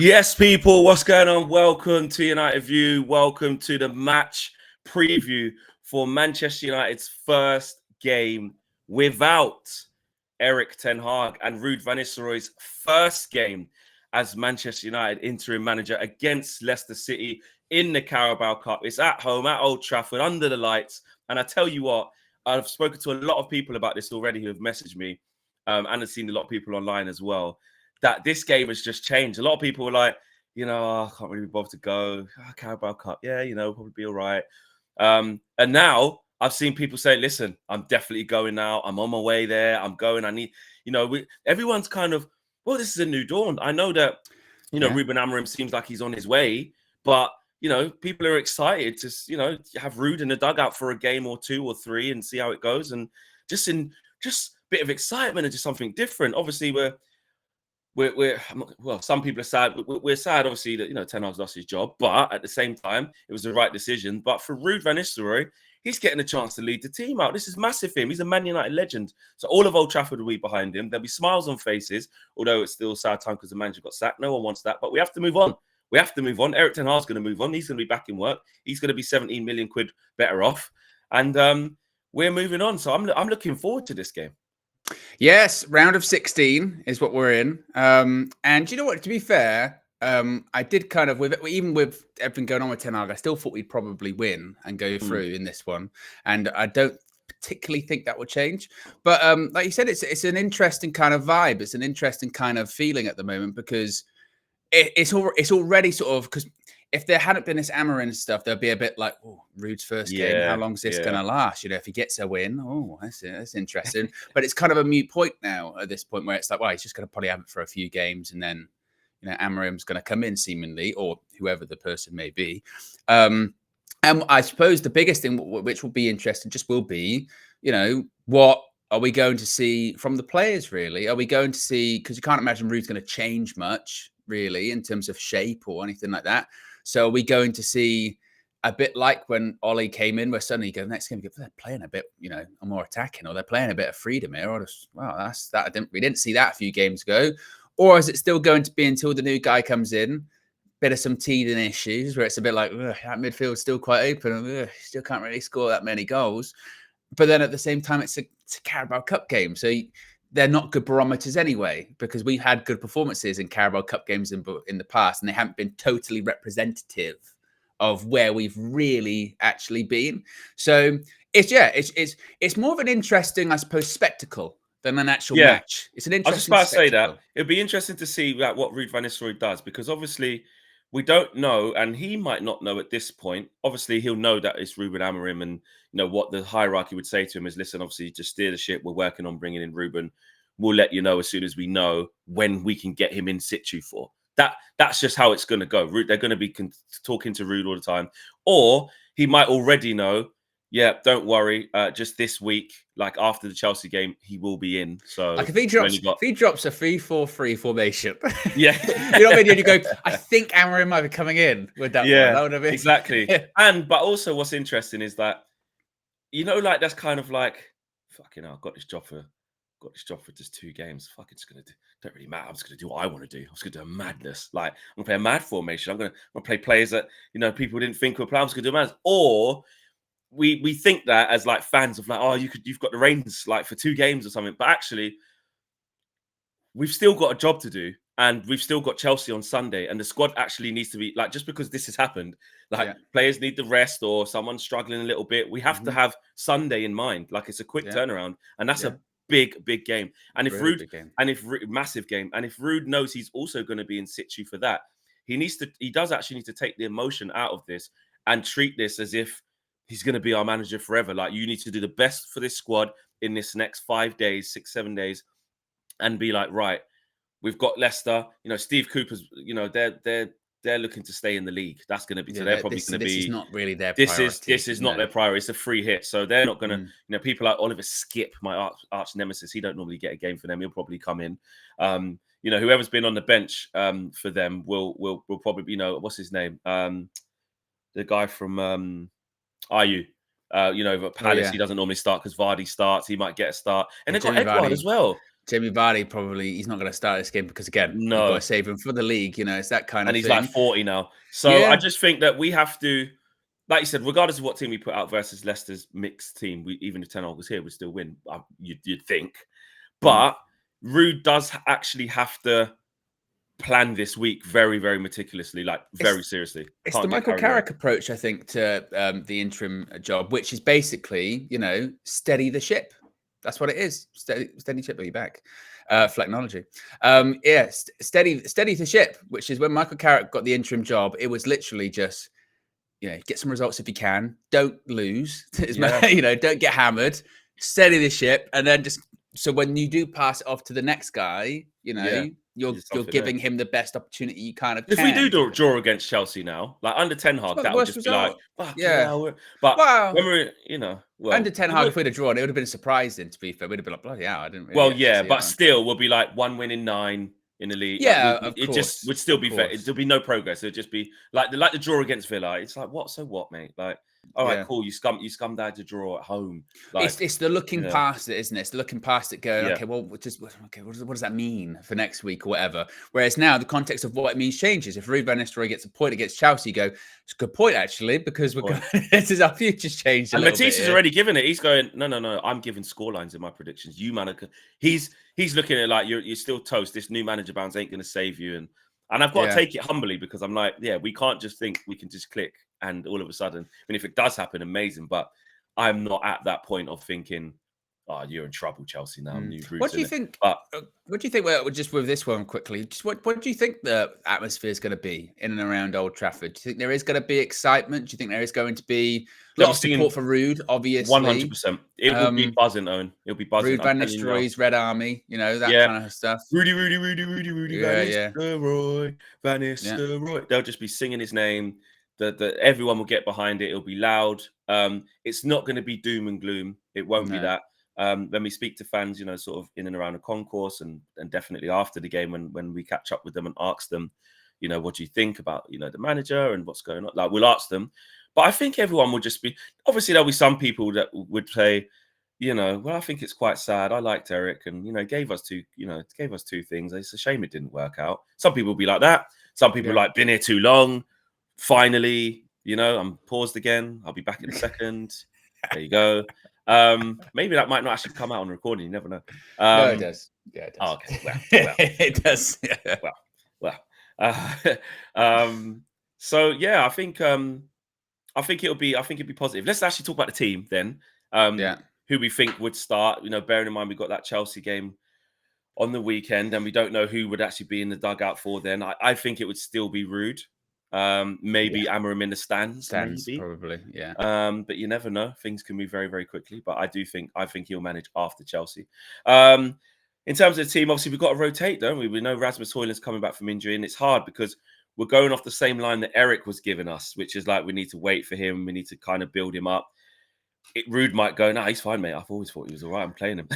Yes, people, what's going on? Welcome to United View. Welcome to the match preview for Manchester United's first game without Eric Ten Hag and Ruud van Nistelrooy's first game as Manchester United interim manager against Leicester City in the Carabao Cup. It's at home, at Old Trafford, under the lights. And I tell you what, I've spoken to a lot of people about this already who have messaged me and I've seen a lot of people online as well, that this game has just changed. A lot of people were like, I can't really be bothered to go. Carabao Cup, probably be all right. And now I've seen people say, listen, I'm definitely going now. I'm on my way there. I'm going. I need, everyone's kind of, well, this is a new dawn. I know that, Ruben Amorim seems like he's on his way, but, people are excited to, have Ruud in the dugout for a game or two or three and see how it goes. And just a bit of excitement and just something different. Obviously, some people are sad. We're sad, obviously, that Ten Hag's lost his job, but at the same time, it was the right decision. But for Ruud van Nistelrooy, he's getting a chance to lead the team out. This is massive for him. He's a Man United legend, so all of Old Trafford will be behind him. There'll be smiles on faces, although it's still a sad time because the manager got sacked. No one wants that, but we have to move on. We have to move on. Eric Ten Hag's going to move on. He's going to be back in work. He's going to be 17 million quid better off, and we're moving on. So I'm looking forward to this game. Yes, round of 16 is what we're in. And you know what? To be fair, I did kind of, even with everything going on with Ten Hag, I still thought we'd probably win and go through in this one. And I don't particularly think that will change. But like you said, it's an interesting kind of vibe. It's an interesting kind of feeling at the moment because it's already sort of, because if there hadn't been this Amorim stuff, there'd be a bit like, oh, Ruud's first game. How long's this going to last? If he gets a win, that's interesting. But it's kind of a moot point now at this point where it's like, well, he's just going to probably have it for a few games. And then, Amorim's going to come in seemingly, or whoever the person may be. And I suppose the biggest thing, which will be interesting, just will be, what are we going to see from the players, really? Are we going to see, because you can't imagine Ruud's going to change much, really, in terms of shape or anything like that. So are we going to see a bit like when Ollie came in, where suddenly you go, next game, they're playing a bit, more attacking, or they're playing a bit of freedom here, or just, wow, that's that. We didn't see that a few games ago. Or is it still going to be until the new guy comes in, bit of some teething issues where it's a bit like, that midfield's still quite open, still can't really score that many goals. But then at the same time, it's a Carabao Cup game. So they're not good barometers anyway, because we've had good performances in Carabao Cup games in the past, and they haven't been totally representative of where we've really actually been. So it's more of an interesting, I suppose, spectacle than an actual match. It's an interesting. I was just about to say that it'd be interesting to see what Ruud van Nistelrooy does, because obviously we don't know, and he might not know at this point. Obviously, he'll know that it's Ruben Amorim, and what the hierarchy would say to him is, listen, obviously, just steer the ship. We're working on bringing in Ruben. We'll let you know as soon as we know when we can get him in situ for that. That's just how it's going to go. They're going to be talking to Ruud all the time, or he might already know. Yeah, don't worry. Just this week, like after the Chelsea game, he will be in. So, like if he drops a 3-4-3 formation, yeah, you know what I mean. And you go, I think Amorim might be coming in with that. Yeah, one. That would have been exactly. But also, what's interesting is that like that's kind of like, fucking hell, I've got this job for just 2 games. Fucking just gonna do. Don't really matter. I'm just gonna do what I want to do. I'm just gonna do a madness. Like I'm gonna play a mad formation. I'm gonna play players that people didn't think would play. I'm just gonna do a madness. Or we think that as like fans of like, oh, you've got the reins like for 2 games or something, but actually we've still got a job to do, and we've still got Chelsea on Sunday, and the squad actually needs to be like, just because this has happened, like players need the rest, or someone's struggling a little bit, we have to have Sunday in mind. Like it's a quick turnaround, and that's a big game. And if Ruud, massive game, and if Ruud knows he's also going to be in situ for that, he does actually need to take the emotion out of this and treat this as if he's going to be our manager forever. Like, you need to do the best for this squad in this next 5 days, 6-7 days, and be like, right, we've got Leicester. Steve Cooper's. They're looking to stay in the league. That's going to be. So they're probably going to be. This is not really their priority. This is not their priority. It's a free hit. So they're not going to. People like Oliver Skip, my arch nemesis. He don't normally get a game for them. He'll probably come in. Whoever's been on the bench for them will probably. What's his name? The guy from IU. At Palace, he doesn't normally start because Vardy starts. He might get a start, and they've got Edouard as well. Jamie Vardy probably he's not going to start this game because again, you've got to No. save him for the league. You know, it's that kind And of he's thing. like 40 now. So I Yeah. just think that we have to, like you said, regardless of what team we put out versus Leicester's mixed team, even if Ten Hag was here, we'd still win. You'd think. But Ruud does actually have to plan this week very, very meticulously, like very seriously. It's Can't the get Michael carried away. Carrick approach, I think, to the interim job, which is basically, you know, steady the ship. That's what it is. Steady ship. Are you back? Technology. Yeah, steady the ship, which is when Michael Carrick got the interim job. It was literally just, you know, get some results if you can. Don't lose. You know, don't get hammered. Steady the ship, and then just so when you do pass it off to the next guy, you know, you're giving him the best opportunity you kind of can. If we do draw against Chelsea now, like under Ten Hag, that would just be like, fuck yeah. But when we're, you know, under Ten Hag, if we'd have drawn, it would have been surprising. To be fair, we'd have been like, bloody hell, I didn't. Really well, yeah, but still, we'll be like 1 win in 9 in the league. Yeah, like, it just would still be fair. There'll be no progress. It'd just be like the draw against Villa. It's like, what? So what, mate? Like, all right, cool. You scummed out to draw at home. Like, it's the looking past it, isn't it? It's the looking past it, going, okay, well, what does that mean for next week or whatever? Whereas now the context of what it means changes. If Ruud van Nistelrooy gets a point against Chelsea, you go, it's a good point actually, because we're going, this is our future's changed. And Matisse's already given it. He's going, no. I'm giving scorelines in my predictions. You man, he's looking at it like you're still toast. This new manager bounce ain't going to save you, and I've got to take it humbly because I'm like, we can't just think we can just click and all of a sudden, and if it does happen, amazing. But I'm not at that point of thinking, oh, you're in trouble, Chelsea now. What do you think? What do you think? Well, just with this one quickly, just what do you think the atmosphere is going to be in and around Old Trafford? Do you think there is going to be excitement? Do you think there is going to be a lot of support for Ruud? Obviously, 100%. It will be buzzing, Owen. It'll be buzzing. Ruud van Nistelrooy's Red Army, you know, that kind of stuff. Rudy, Van Nistelrooy, Van Nistelrooy. They'll just be singing his name. Everyone will get behind it. It'll be loud. It's not going to be doom and gloom. It won't be that. When we speak to fans, you know, sort of in and around the concourse and definitely after the game when we catch up with them and ask them, you know, what do you think about, you know, the manager and what's going on? Like, we'll ask them. But I think everyone will just be, obviously there'll be some people that would say, you know, well, I think it's quite sad. I liked Eric and, you know, gave us two things. It's a shame it didn't work out. Some people will be like that. Some people like, been here too long. Finally, you know, I'm paused again. I'll be back in a second. There you go. Maybe that might not actually come out on recording. You never know. No, it does. Yeah, it does. Oh, okay. Well, it does. So yeah, I think it'll be positive. Let's actually talk about the team then. Who we think would start. You know, bearing in mind we've got that Chelsea game on the weekend, and we don't know who would actually be in the dugout for then. I think it would still be Ruud. Maybe Amarim in the stands maybe. Probably, yeah. But you never know. Things can move very, very quickly. But I think he'll manage after Chelsea. In terms of the team, obviously we've got to rotate, don't we? We know Rasmus Højlund's coming back from injury, and it's hard because we're going off the same line that Eric was giving us, which is like we need to wait for him. We need to kind of build him up. Ruud might go, nah, he's fine, mate. I've always thought he was all right. I'm playing him.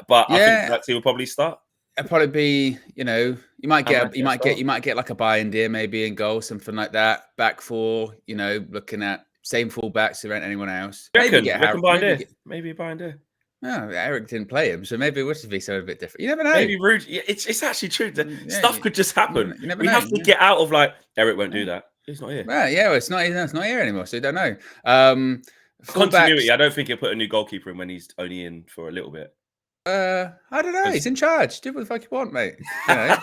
But I think that team will probably start. It'll probably be, you know, you might get like a Bayern maybe in goal, something like that. Back four, you know, looking at same fullbacks around anyone else. Maybe Bayern. No, Eric didn't play him, so maybe it would be something a bit different. You never know. Maybe Ruud. Yeah, it's actually true. Stuff could just happen. You never know. Have to get out of like Eric won't do that. He's not here. Right, well, it's not here anymore, so you don't know. Continuity. I don't think he'll put a new goalkeeper in when he's only in for a little bit. I don't know. He's in charge. Do what the fuck you want, mate. You know.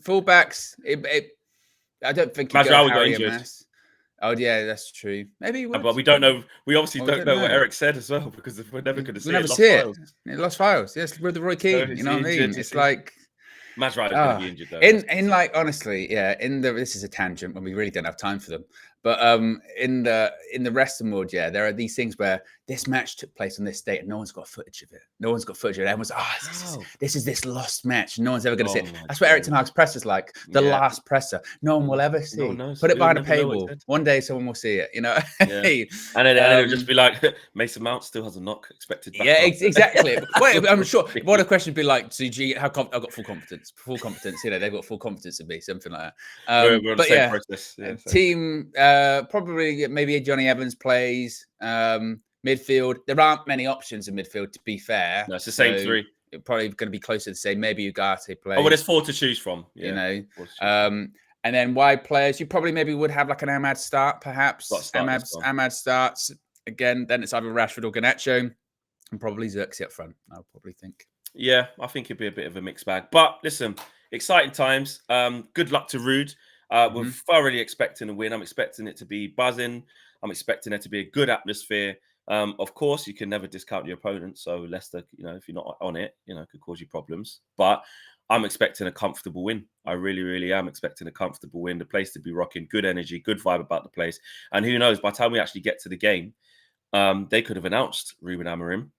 Fullbacks. I don't think. Mazraoui got injured. Oh yeah, that's true. Maybe he would. But we don't know. We obviously don't know what Eric said as well because we're never going to see it. We'll never see it. Lost files. Yes, with the Roy Keane. You know what I mean? It's like Mazraoui is going to be injured though. In like honestly, yeah. This is a tangent when we really don't have time for them. But in the wrestling world, yeah, there are these things where this match took place on this date and no one's got footage of it. Everyone's this is this lost match. No one's ever going to see it. That's what Eric Ten Hag's presser's like. The last presser. No one will ever see. Put it behind a paywall. One day someone will see it, you know? Yeah. And then it'll just be like, Mason Mount still has a knock expected back. Yeah, exactly. Wait, I'm sure. One of the questions would be like, so I've got full competence. You know, they've got full competence of me, something like that. We're on the same process. Yeah, team, probably maybe Johnny Evans plays. Midfield, there aren't many options in midfield, to be fair. No, it's the same three. probably going to be closer to say maybe Ugarte plays. Oh, well, there's 4 to choose from. Yeah, You know, 4 to choose from. and then wide players, you probably maybe would have like an Ahmad start, perhaps. Got to start this one. Ahmad starts again. Then it's either Rashford or Garnacho, and probably Xerxes up front. I'll probably think. Yeah, I think it'd be a bit of a mixed bag. But listen, exciting times. Good luck to Ruud. We're thoroughly expecting a win. I'm expecting it to be buzzing. I'm expecting it to be a good atmosphere. Of course, you can never discount your opponent. So Leicester, if you're not on it, could cause you problems. But I'm expecting a comfortable win. I really, really am expecting a comfortable win. The place to be rocking, good energy, good vibe about the place. And who knows, by the time we actually get to the game, they could have announced Ruben Amorim.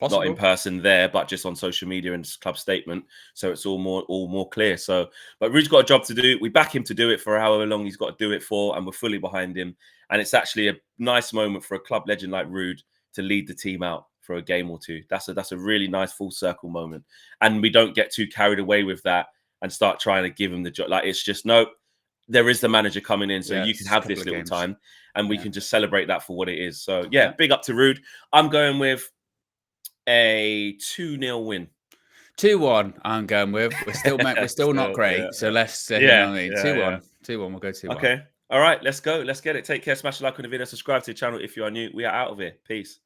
Not in person there, but just on social media and club statement. So it's all more clear. So, but Ruud's got a job to do. We back him to do it for however long he's got to do it for, and we're fully behind him. And it's actually a nice moment for a club legend like Ruud to lead the team out for a game or two. That's a really nice full circle moment. And we don't get too carried away with that and start trying to give him the job. Like, it's just, no, there is the manager coming in, so you can have this little time, and we can just celebrate that for what it is. So yeah, big up to Ruud. I'm going with a 2-0 win. 2-1 I'm going with. We're still not great. So let's 2-1. 2-1, we'll go 2-1. Okay. All right, let's go. Let's get it. Take care. Smash the like on the video. Subscribe to the channel if you are new. We are out of here. Peace.